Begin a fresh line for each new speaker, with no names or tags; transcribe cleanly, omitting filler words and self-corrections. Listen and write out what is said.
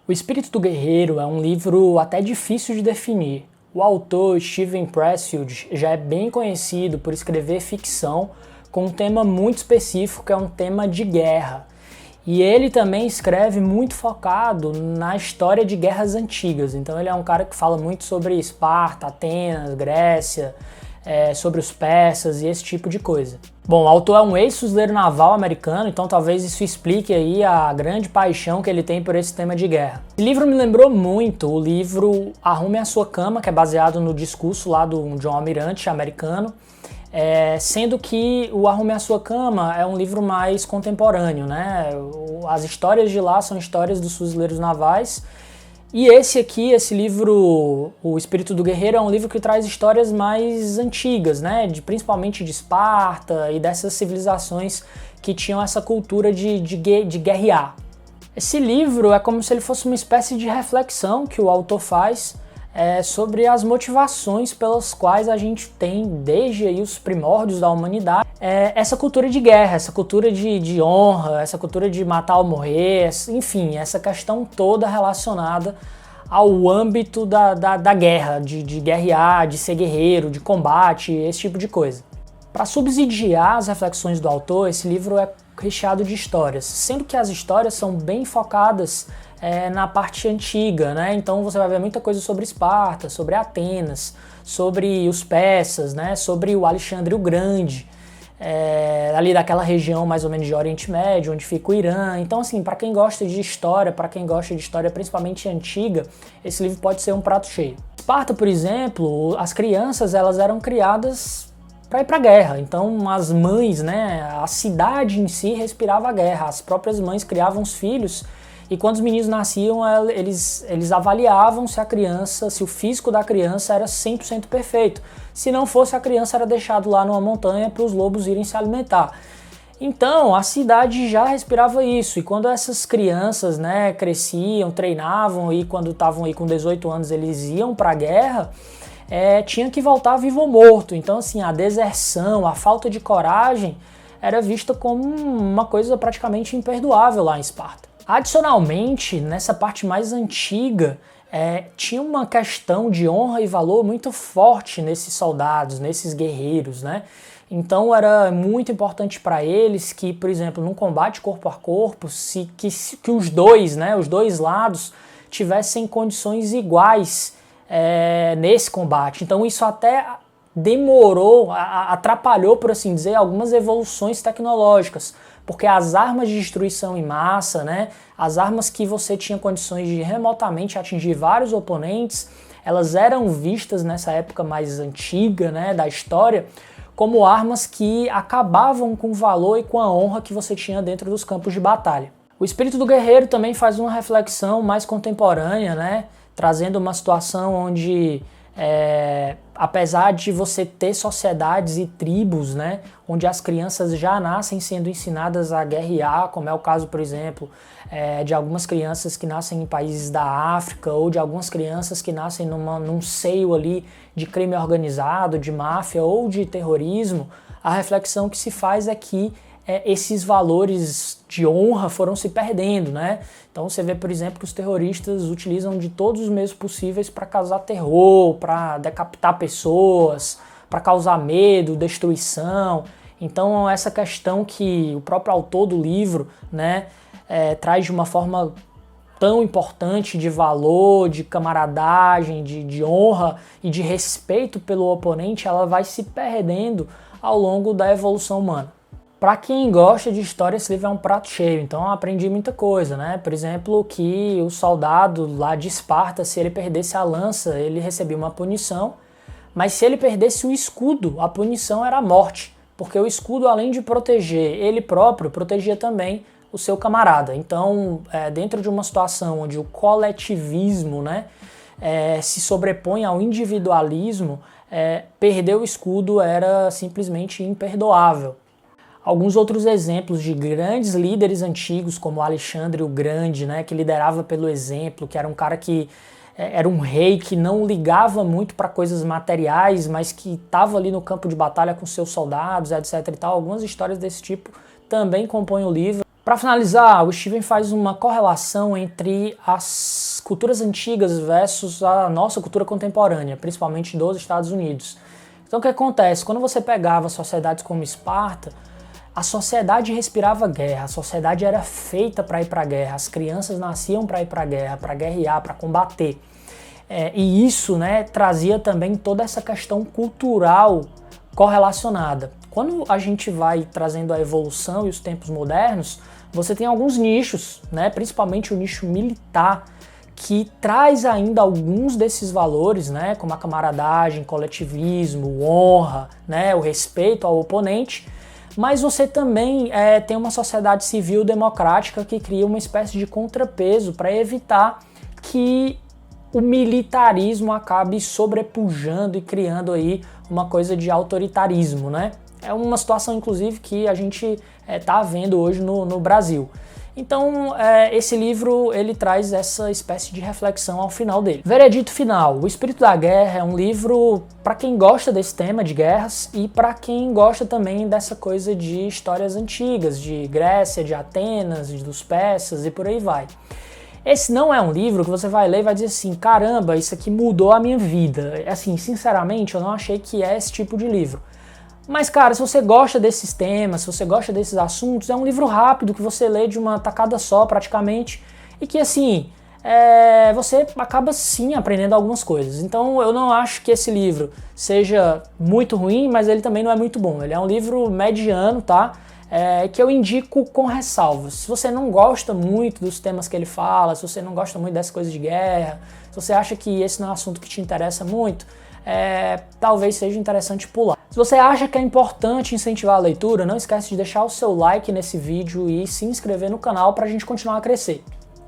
O Espírito do Guerreiro é um livro até difícil de definir. O autor, Steven Pressfield, já é bem conhecido por escrever ficção com um tema muito específico, que é um tema de guerra. E ele também escreve muito focado na história de guerras antigas. Então ele é um cara que fala muito sobre Esparta, Atenas, Grécia, sobre os persas e esse tipo de coisa. Bom, o autor é um ex-fuzileiro naval americano, então talvez isso explique aí a grande paixão que ele tem por esse tema de guerra. Esse livro me lembrou muito o livro Arrume a Sua Cama, que é baseado no discurso lá de um almirante americano, sendo que o Arrume a Sua Cama é um livro mais contemporâneo, né? As histórias de lá são histórias dos fuzileiros navais. E esse livro, O Espírito do Guerreiro, é um livro que traz histórias mais antigas, né? Principalmente de Esparta e dessas civilizações que tinham essa cultura de guerrear. Esse livro é como se ele fosse uma espécie de reflexão que o autor faz sobre as motivações pelas quais a gente tem, desde aí os primórdios da humanidade, essa cultura de guerra, essa cultura de honra, essa cultura de matar ou morrer, enfim, essa questão toda relacionada ao âmbito da guerra, de guerrear, de ser guerreiro, de combate, esse tipo de coisa. Para subsidiar as reflexões do autor, esse livro é recheado de histórias, sendo que as histórias são bem focadas na parte antiga, né? Então você vai ver muita coisa sobre Esparta, sobre Atenas, sobre os persas, né? Sobre o Alexandre o Grande, ali daquela região mais ou menos de Oriente Médio, onde fica o Irã. Então, assim, para quem gosta de história, principalmente antiga, esse livro pode ser um prato cheio. Esparta, por exemplo, as crianças elas eram criadas para ir para a guerra. Então, as mães, né? A cidade em si respirava a guerra. As próprias mães criavam os filhos. E quando os meninos nasciam, eles avaliavam se o físico da criança era 100% perfeito. Se não fosse, a criança era deixada lá numa montanha para os lobos irem se alimentar. Então, a cidade já respirava isso. E quando essas crianças, né, cresciam, treinavam e quando estavam aí com 18 anos eles iam para a guerra, tinha que voltar vivo ou morto. Então, assim, a deserção, a falta de coragem era vista como uma coisa praticamente imperdoável lá em Esparta. Adicionalmente, nessa parte mais antiga, tinha uma questão de honra e valor muito forte nesses soldados, nesses guerreiros, né? Então era muito importante para eles que, por exemplo, num combate corpo a corpo, que os dois lados tivessem condições iguais nesse combate. Então isso até demorou, atrapalhou, por assim dizer, algumas evoluções tecnológicas, porque as armas de destruição em massa, né, as armas que você tinha condições de remotamente atingir vários oponentes, elas eram vistas nessa época mais antiga, né, da história, como armas que acabavam com o valor e com a honra que você tinha dentro dos campos de batalha. O Espírito do Guerreiro também faz uma reflexão mais contemporânea, né, trazendo uma situação onde apesar de você ter sociedades e tribos, né, onde as crianças já nascem sendo ensinadas a guerrear, como é o caso, por exemplo, de algumas crianças que nascem em países da África ou de algumas crianças que nascem num seio ali de crime organizado, de máfia ou de terrorismo, a reflexão que se faz é que esses valores de honra foram se perdendo, né? Então você vê, por exemplo, que os terroristas utilizam de todos os meios possíveis para causar terror, para decapitar pessoas, para causar medo, destruição. Então essa questão que o próprio autor do livro, né, traz de uma forma tão importante de valor, de camaradagem, de honra e de respeito pelo oponente, ela vai se perdendo ao longo da evolução humana. Para quem gosta de história, esse livro é um prato cheio, então eu aprendi muita coisa, né? Por exemplo, que o soldado lá de Esparta, se ele perdesse a lança, ele recebia uma punição, mas se ele perdesse o escudo, a punição era a morte, porque o escudo, além de proteger ele próprio, protegia também o seu camarada. Então, dentro de uma situação onde o coletivismo, né, se sobrepõe ao individualismo, perder o escudo era simplesmente imperdoável. Alguns outros exemplos de grandes líderes antigos, como Alexandre o Grande, né, que liderava pelo exemplo, que era um cara que era um rei que não ligava muito para coisas materiais, mas que estava ali no campo de batalha com seus soldados, etc. e tal. Algumas histórias desse tipo também compõem o livro. Para finalizar, o Steven faz uma correlação entre as culturas antigas versus a nossa cultura contemporânea, principalmente dos Estados Unidos. Então o que acontece? Quando você pegava sociedades como Esparta, a sociedade respirava guerra, a sociedade era feita para ir para a guerra, as crianças nasciam para ir para a guerra, para guerrear, para combater. E isso, né, trazia também toda essa questão cultural correlacionada. Quando a gente vai trazendo a evolução e os tempos modernos, você tem alguns nichos, né, principalmente o nicho militar, que traz ainda alguns desses valores, né, como a camaradagem, coletivismo, honra, né, o respeito ao oponente, mas você também tem uma sociedade civil democrática que cria uma espécie de contrapeso para evitar que o militarismo acabe sobrepujando e criando aí uma coisa de autoritarismo, né? É uma situação, inclusive, que a gente está vendo hoje no Brasil. Então, esse livro, ele traz essa espécie de reflexão ao final dele. Veredito final. O Espírito da Guerra é um livro para quem gosta desse tema de guerras e para quem gosta também dessa coisa de histórias antigas, de Grécia, de Atenas, dos persas e por aí vai. Esse não é um livro que você vai ler e vai dizer assim, caramba, isso aqui mudou a minha vida. Assim, sinceramente, eu não achei que é esse tipo de livro. Mas, cara, se você gosta desses temas, se você gosta desses assuntos, é um livro rápido que você lê de uma tacada só, praticamente, e que, assim, você acaba, sim, aprendendo algumas coisas. Então, eu não acho que esse livro seja muito ruim, mas ele também não é muito bom. Ele é um livro mediano, tá? Que eu indico com ressalvas. Se você não gosta muito dos temas que ele fala, se você não gosta muito dessas coisas de guerra, se você acha que esse não é um assunto que te interessa muito, talvez seja interessante pular. Se você acha que é importante incentivar a leitura, não esquece de deixar o seu like nesse vídeo e se inscrever no canal para a gente continuar a crescer.